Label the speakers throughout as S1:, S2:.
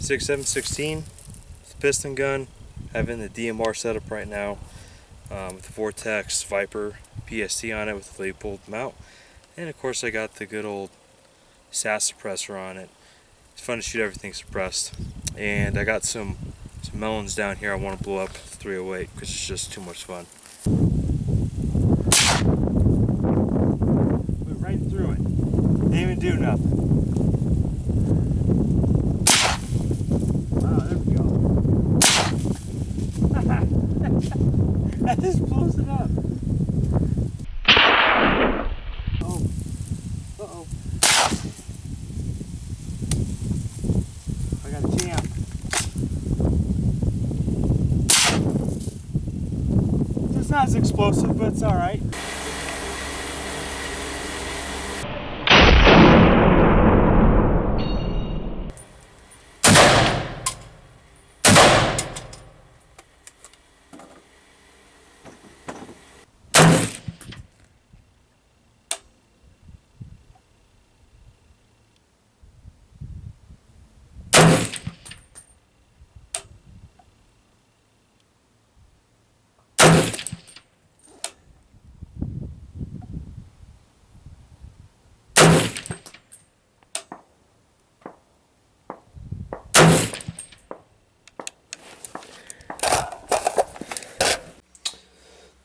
S1: Sig 716, it's a piston gun. Having the DMR setup right now with the Vortex Viper PST on it with the lead-pulled mount, and of course I got the good old SAS suppressor on it. It's fun to shoot everything suppressed, and I got some melons down here I want to blow up with 308 because it's just too much fun. Went right through it. Didn't even do nothing. Wow, there we go. That just blows it up. Oh. Uh-oh. I got a jam. It's not as explosive, but it's alright.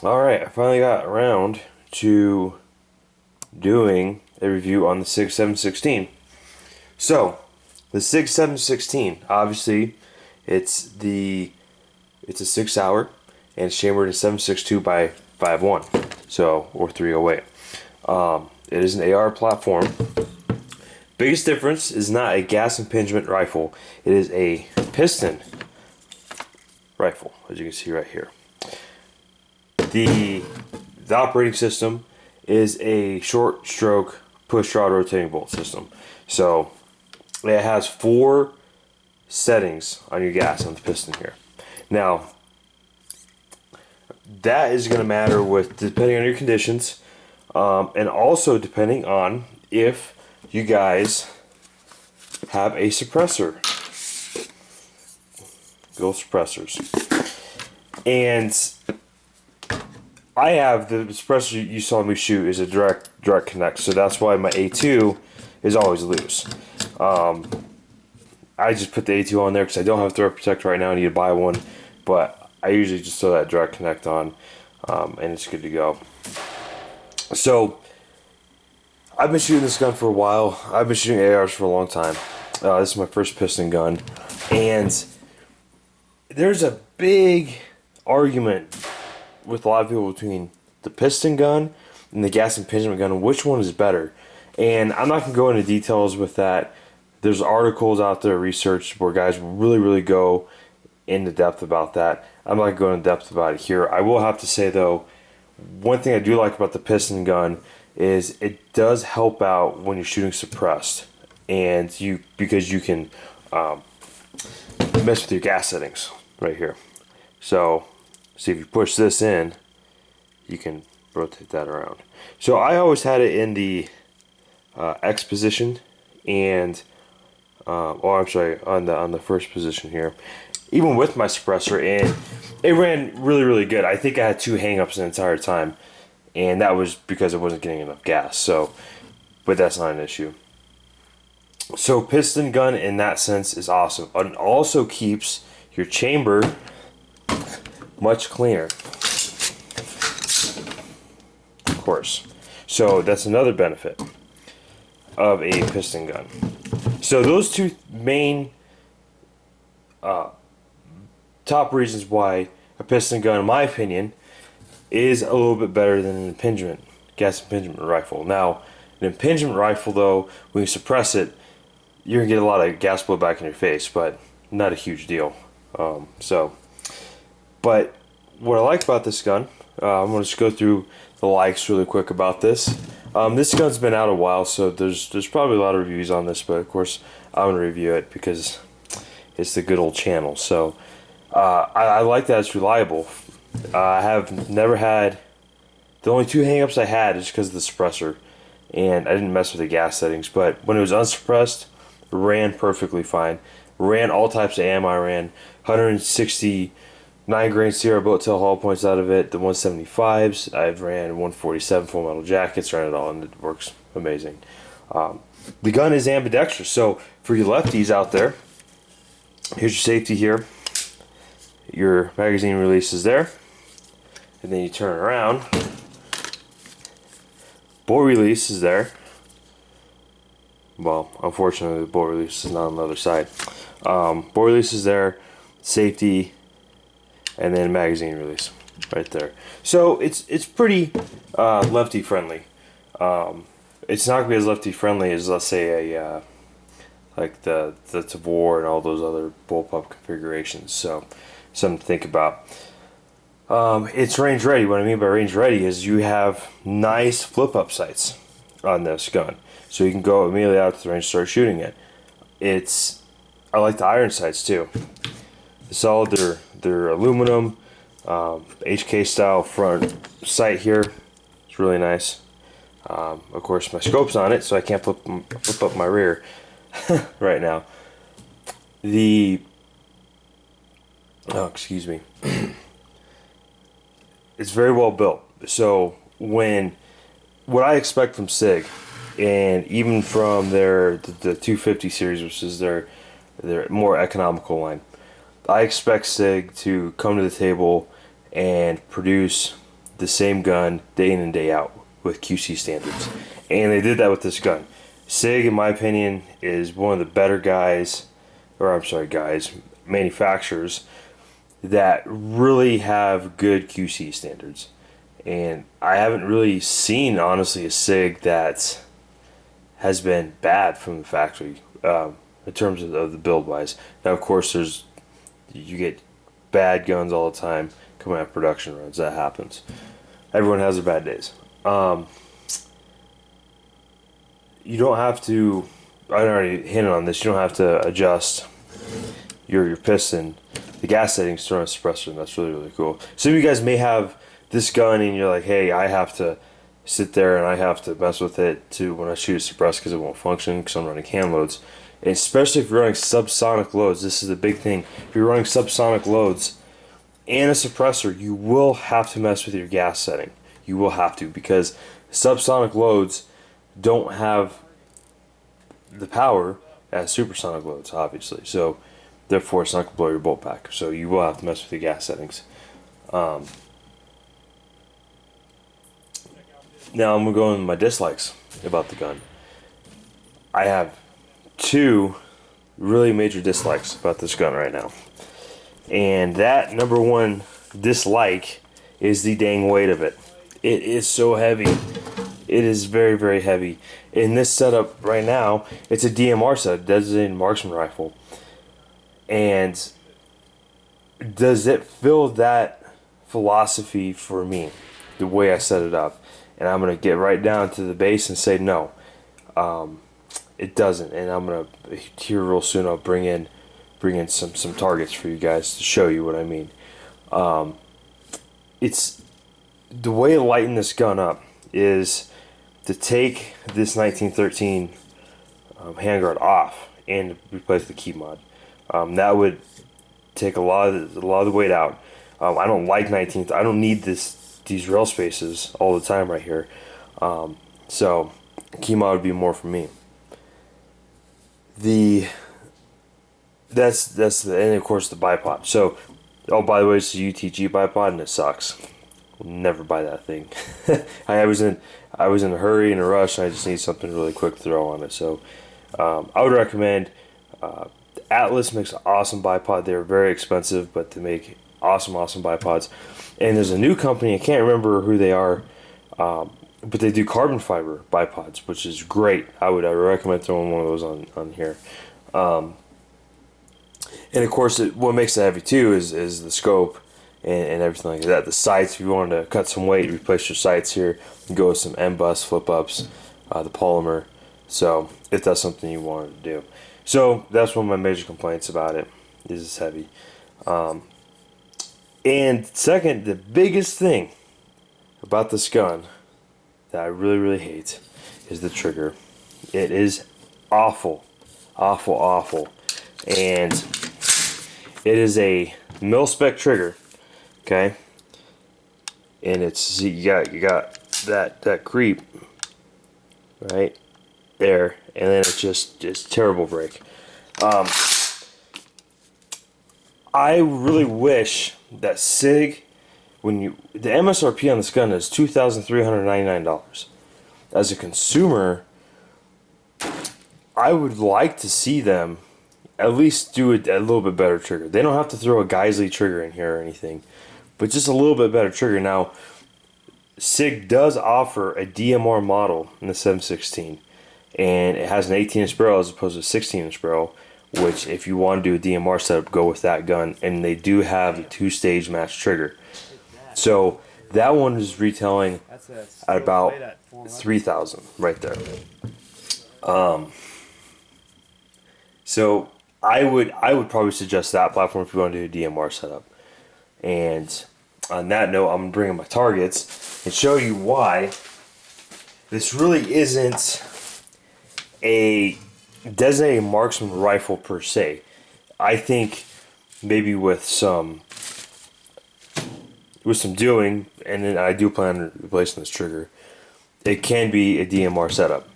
S1: Alright, I finally got around to doing a review on the Sig 716. So, the Sig 716, obviously, it's a Sig Sauer, and it's chambered in 7.62 by 5.1, so, or 308. It is an AR platform. Biggest difference is not a gas impingement rifle. It is a piston rifle, as you can see right here. The operating system is a short stroke push rod rotating bolt system. So it has 4 settings on your gas on the piston here. Now that is going to matter with depending on your conditions, and also depending on if you guys have a suppressor. Go suppressors. And I have the suppressor you saw me shoot is a direct connect, so that's why my A2 is always loose. I just put the A2 on there because I don't have a threat protector right now. I need to buy one, but I usually just throw that direct connect on, and it's good to go. So I've been shooting this gun for a while. I've been shooting ARs for a long time. This is my first piston gun, and there's a big argument with a lot of people between the piston gun and the gas impingement gun, and which one is better. And I'm not going to go into details with that. There's articles out there, research, where guys really go into depth about that. I'm not going to go into depth about it here. I will have to say, though, one thing I do like about the piston gun is it does help out when you're shooting suppressed, and because you can mess with your gas settings right here. So see, if you push this in, you can rotate that around. So I always had it in the X position, and I'm sorry, on the first position here, even with my suppressor, and it ran really good. I think I had 2 hang-ups the entire time, and that was because I wasn't getting enough gas. So, but that's not an issue. So piston gun in that sense is awesome. It also keeps your chamber much cleaner, of course. So that's another benefit of a piston gun. So those 2 main top reasons why a piston gun, in my opinion, is a little bit better than an gas impingement rifle. Now, an impingement rifle, though, when you suppress it, you're gonna get a lot of gas blowback in your face, but not a huge deal. But what I like about this gun, I'm going to just go through the likes really quick about this. This gun's been out a while, so there's probably a lot of reviews on this, but of course I'm going to review it because it's the good old channel. So I like that it's reliable. I have never had, the only 2 hang-ups I had is because of the suppressor, and I didn't mess with the gas settings, but when it was unsuppressed, it ran perfectly fine. ran all types of ammo. I ran 169 grain Sierra bullet tail hollow points out of it, the 175s. I've ran 147 full metal jackets, ran it all, and it works amazing. The gun is ambidextrous, so for you lefties out there, here's your safety here. Your magazine release is there, and then you turn around. Bore release is there. Well, unfortunately, the bore release is not on the other side. Bore release is there, safety, and then magazine release right there. So it's pretty lefty friendly. It's not gonna be as lefty friendly as, let's say, a like the Tavor and all those other bullpup configurations. So something to think about. It's range ready. What I mean by range ready is you have nice flip up sights on this gun, so you can go immediately out to the range and start shooting it. I like the iron sights too. The solid, they're aluminum, HK style front sight here. It's really nice. Of course, my scope's on it, so I can't flip up my rear right now. Excuse me. It's very well built. So what I expect from Sig, and even from the 250 series, which is their more economical line, I expect Sig to come to the table and produce the same gun day in and day out with QC standards. And they did that with this gun. Sig, in my opinion, is one of the better manufacturers that really have good QC standards. And I haven't really seen, honestly, a Sig that has been bad from the factory in terms of the build wise. Now, of course, you get bad guns all the time coming out of production runs. That happens. Everyone has their bad days. You don't have to, I already hinted on this, you don't have to adjust your piston, the gas settings to run a suppressor, and that's really, really cool. Some of you guys may have this gun and you're like, hey, I have to sit there and I have to mess with it to when I shoot a suppressor because it won't function because I'm running cam loads. And especially if you're running subsonic loads, this is the big thing. If you're running subsonic loads and a suppressor, you will have to mess with your gas setting. You will have to, because subsonic loads don't have the power as supersonic loads, obviously. So therefore it's not going to blow your bolt pack. So you will have to mess with the gas settings. Now I'm going to go into my dislikes about the gun. I have two really major dislikes about this gun right now. And that number one dislike is the dang weight of it. It is so heavy. It is very, very heavy. In this setup right now, it's a DMR setup, designated marksman rifle. And does it fill that philosophy for me, the way I set it up? And I'm going to get right down to the base and say no. It doesn't. And I'm going to, here real soon, I'll bring in some targets for you guys to show you what I mean. It's the way to lighten this gun up is to take this 1913 handguard off and replace the key mod. That would take a lot of the weight out. I don't like 19th. I don't need these rail spaces all the time right here. So key mod would be more for me. That's and of course the bipod. So, oh, by the way, it's a UTG bipod and it sucks. I'll never buy that thing. I was in a hurry and a rush, and I just need something really quick to throw on it. So I would recommend Atlas makes an awesome bipod. They're very expensive, but they make awesome bipods. And there's a new company, I can't remember who they are, but they do carbon fiber bipods, which is great. I would recommend throwing one of those on here. And of course, what makes it heavy too is the scope and everything like that. The sights, if you wanted to cut some weight, replace your sights here, and go with some M-bus flip ups, the polymer. So if that's something you wanted to do. So that's one of my major complaints about it, is it's heavy. And second, the biggest thing about this gun that I really, really hate is the trigger. It is awful. and it is a mil-spec trigger, okay? And it's you got that creep right there, and then it's just terrible break. I really wish that Sig, the MSRP on this gun is $2,399. As a consumer, I would like to see them at least do a little bit better trigger. They don't have to throw a Geisley trigger in here or anything, but just a little bit better trigger. Now, Sig does offer a DMR model in the 7.16, and it has an 18-inch barrel as opposed to a 16-inch barrel, which if you want to do a DMR setup, go with that gun. And they do have a 2-stage match trigger. So that one is retailing at about $3,000 right there. So I would probably suggest that platform if you want to do a DMR setup. And on that note, I'm going to bring in my targets and show you why this really isn't a designated marksman rifle per se. I think maybe with some doing, and then I do plan on replacing this trigger, it can be a DMR setup.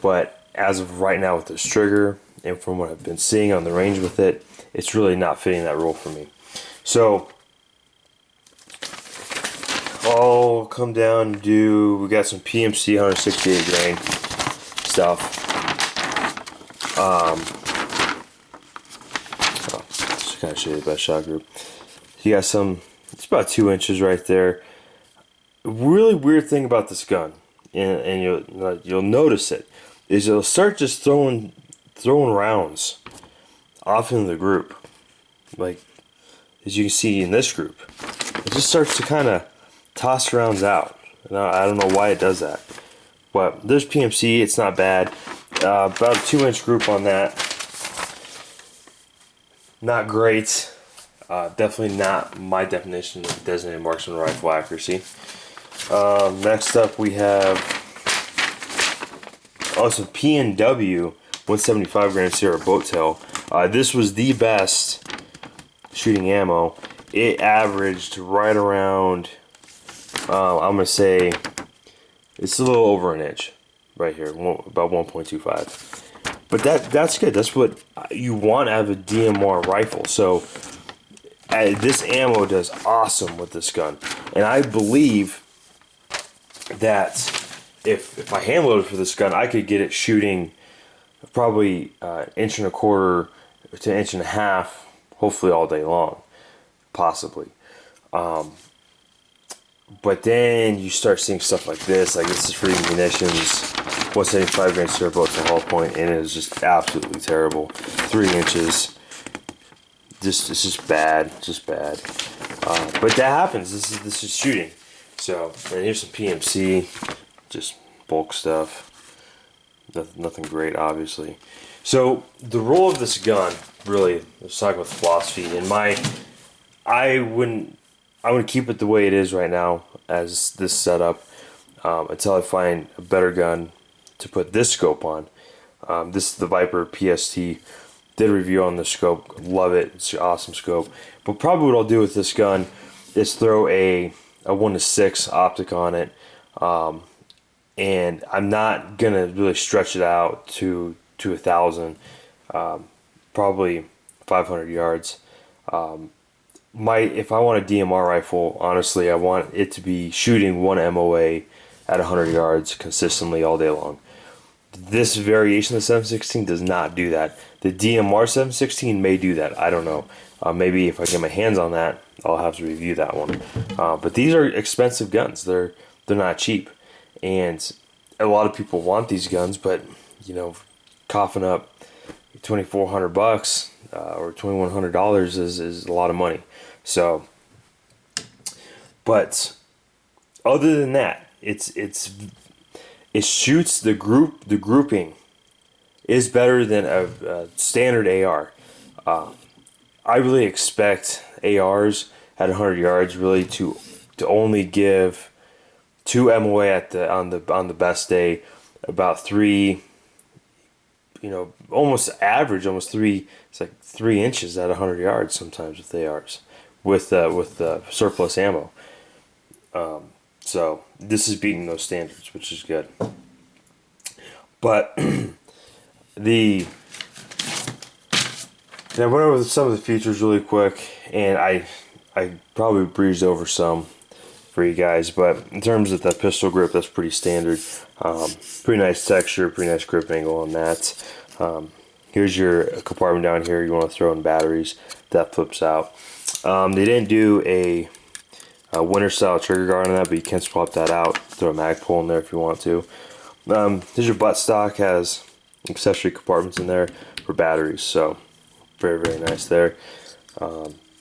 S1: But as of right now with this trigger, and from what I've been seeing on the range with it, it's really not fitting that role for me. So I'll come down and we got some PMC 168 grain stuff. Just kind of show you the best shot group. You got it's about 2 inches right there. Really weird thing about this gun, and you'll notice it, is it'll start just throwing rounds off into the group. Like, as you can see in this group, it just starts to kind of toss rounds out. And I don't know why it does that. But there's PMC, it's not bad. About a 2-inch group on that. Not great. Definitely not my definition of designated marksman rifle accuracy. Next up we have some P&W 175 grain Sierra boat tail. This was the best shooting ammo. It averaged right around, I'm gonna say it's a little over an inch right here, about 1.25. But that's good. That's what you want out of a DMR rifle. So this ammo does awesome with this gun, and I believe that if I hand loaded for this gun, I could get it shooting probably 1.25 inches to 1.5 inches, hopefully all day long, possibly. But then you start seeing stuff like this is free munitions, 175 grain Sierra boat to hull point, and it is just absolutely terrible. 3 inches. It's just bad, but that happens. This is shooting. So, and here's some PMC, just bulk stuff. Nothing great, obviously. So the role of this gun, really, let's talk about the philosophy. I wouldn't keep it the way it is right now as this setup until I find a better gun to put this scope on. This is the Viper PST. Did a review on the scope, love it. It's an awesome scope. But probably what I'll do with this gun is throw a 1:6 optic on it, and I'm not gonna really stretch it out to 1,000, probably 500 yards. If I want a DMR rifle, honestly, I want it to be shooting one MOA at 100 yards consistently all day long. This variation of the 7.16 does not do that. The DMR 7.16 may do that. I don't know. Maybe if I get my hands on that, I'll have to review that one. But these are expensive guns. They're not cheap, and a lot of people want these guns. But coughing up $2,400 or $2,100 is a lot of money. So, but other than that, it shoots the grouping is better than a standard AR. I really expect ARs at 100 yards really to only give 2 MOA on the best day, about 3 almost average, almost three. It's like 3 inches at 100 yards sometimes with ARs, with surplus ammo. So this is beating those standards, which is good. But I went over some of the features really quick, and I probably breezed over some for you guys. But in terms of the pistol grip, that's pretty standard. Pretty nice texture, pretty nice grip angle on that. Here's your compartment down here. You want to throw in batteries. That flips out. They didn't do a winter style trigger guard on that, but you can swap that out. Throw a mag pull in there if you want to. Here's your buttstock. Has accessory compartments in there for batteries. So very, very nice there.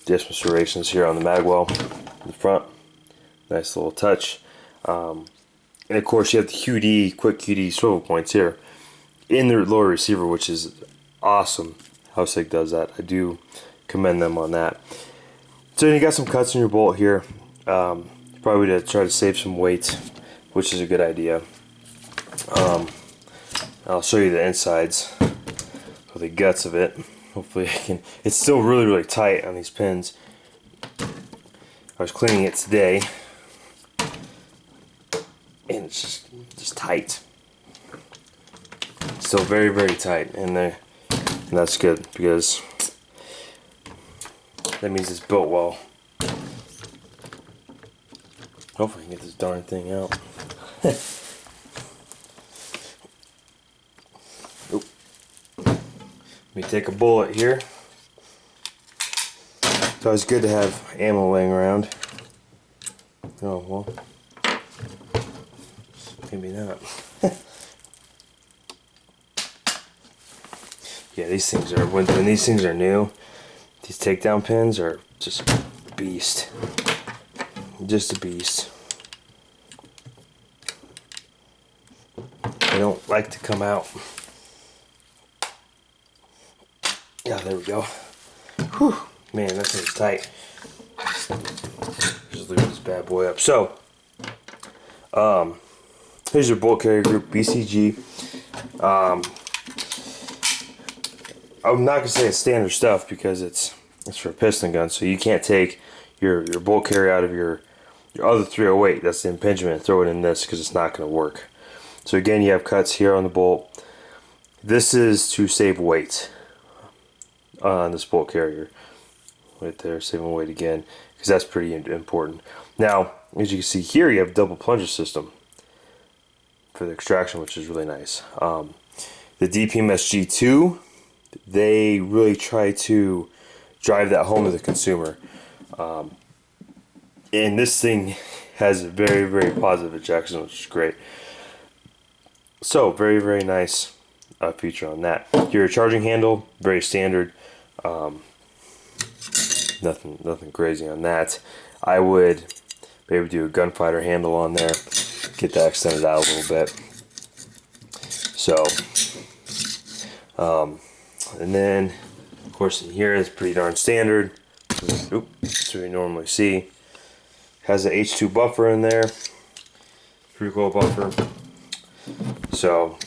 S1: There's some serrations here on the mag well in the front. Nice little touch. And of course you have the QD, quick QD swivel points here in the lower receiver, which is awesome how Sig does that. I do commend them on that. So you got some cuts in your bolt here. Probably to try to save some weight, which is a good idea. I'll show you the insides or the guts of it. Hopefully I can. It's still really, really tight on these pins. I was cleaning it today, and it's just tight. Still very, very tight, and that's good because that means it's built well. Hopefully I can get this darn thing out. Oop. Let me take a bullet here. It's always good to have ammo laying around. Oh well, maybe not. Yeah, these things are, when these things are new, these takedown pins are just a beast. Just a beast. They don't like to come out. Yeah, there we go. Whew, man, that thing's tight. Just leave this bad boy up. So, here's your bolt carrier group, BCG. I'm not gonna say it's standard stuff because it's for a piston gun, so you can't take your bolt carrier out of your other 308. That's the impingement, and throw it in this because it's not gonna work. So again, you have cuts here on the bolt. This is to save weight on this bolt carrier. Right there, saving weight again, because that's pretty important. Now, as you can see here, you have a double plunger system for the extraction, which is really nice. The DPMS G2, they really try to drive that home to the consumer. And this thing has a very, very positive ejection, which is great. So, very, very nice feature on that. Your charging handle, very standard. Nothing crazy on that. I would maybe do a gunfighter handle on there, get that extended out a little bit. So, and then of course in here it's pretty darn standard. Oop, that's what you normally see. Has an H2 buffer in there, recoil buffer. So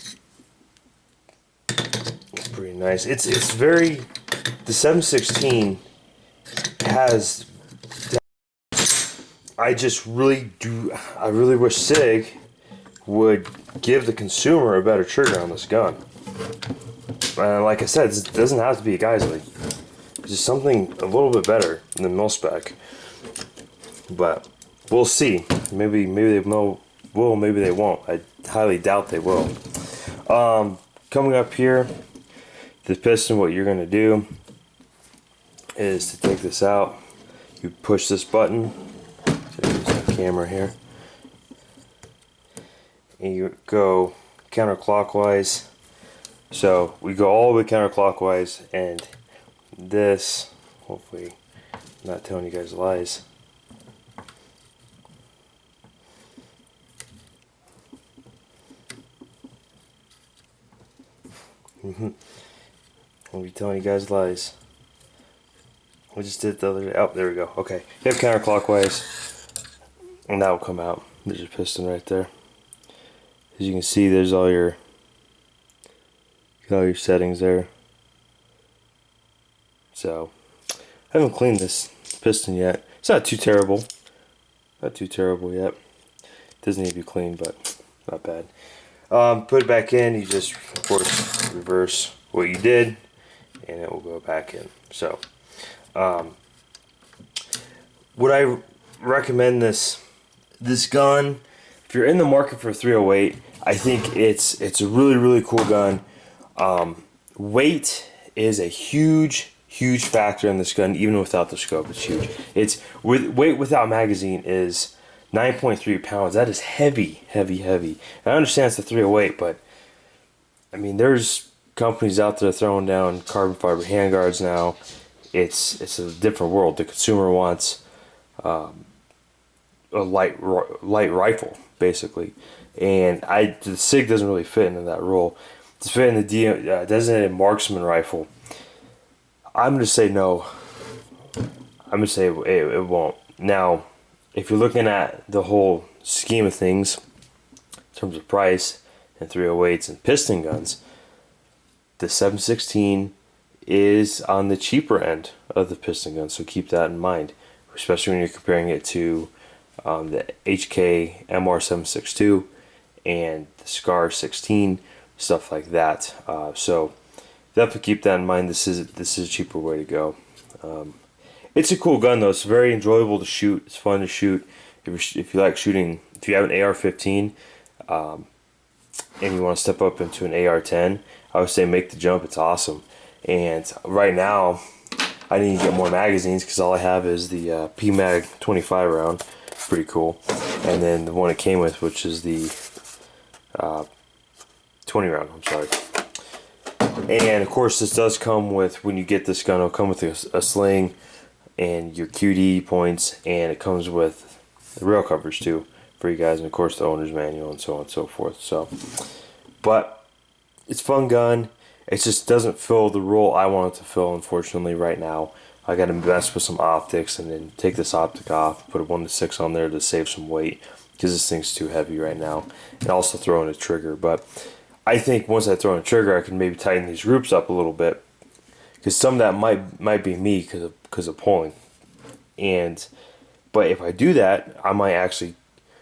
S1: it's pretty nice. It's very, the 716 has, I really wish Sig would give the consumer a better trigger on this gun. Like I said, it doesn't have to be a Geisley. It's just something a little bit better than mil-spec. But we'll see. Maybe they will, maybe they won't. I highly doubt they will. Coming up here, the piston, what you're going to do is to take this out. You push this button. There's the camera here. And you go counterclockwise. So we go all the way counterclockwise, and this, hopefully I'm not telling you guys lies. I'll be telling you guys lies. We just did it the other day. Oh, there we go. Okay. You have counterclockwise, and that will come out. There's your piston right there. As you can see, there's all your Got all your settings there. So, I haven't cleaned this piston yet. It's not too terrible. Not too terrible yet. Doesn't need to be cleaned, but not bad. Put it back in. You just, of course, reverse what you did, and it will go back in. So, would I recommend this gun? If you're in the market for a 308, I think it's a really cool gun. Weight is a huge factor in this gun, even without the scope. It's huge. It's weight without magazine is 9.3 pounds. That is heavy. And I understand it's the 308, but I mean, there's companies out there throwing down carbon fiber handguards now. It's a different world. The consumer wants a light rifle, basically, and the Sig doesn't really fit into that role. To fit in the designated marksman rifle, I'm gonna say no. I'm gonna say it won't. Now, if you're looking at the whole scheme of things in terms of price and 308s and piston guns, the 716 is on the cheaper end of the piston gun, so keep that in mind, especially when you're comparing it to the HK MR762 and the SCAR 16, stuff like that. So definitely keep that in mind. This is a cheaper way to go. It's a cool gun though. It's very enjoyable to shoot. It's fun to shoot. If you like shooting, if you have an AR-15 and you want to step up into an AR-10, I would say make the jump. It's awesome. And right now, I need to get more magazines because all I have is the PMag 25 round. Pretty cool. And then the one it came with, which is the 20 round. I'm sorry. And of course, this does come with, when you get this gun, it'll come with a sling and your QD points, and it comes with the rail covers too for you guys, and of course the owner's manual and so on and so forth. So, but it's a fun gun. It just doesn't fill the role I want it to fill, unfortunately, right now. I got to mess with some optics and then take this optic off, put a 1-6 on there to save some weight because this thing's too heavy right now, and also throw in a trigger. But I think once I throw in a trigger, I can maybe tighten these groups up a little bit, because some of that might be me because of pulling. But if I do that, I might actually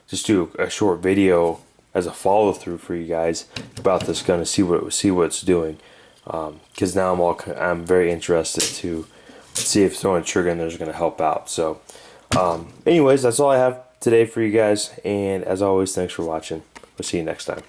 S1: just do a short video as a follow through for you guys about this gun to see what it's doing. Because now I'm very interested to see if throwing a trigger in there is going to help out. So, anyways, that's all I have today for you guys. And as always, thanks for watching. We'll see you next time.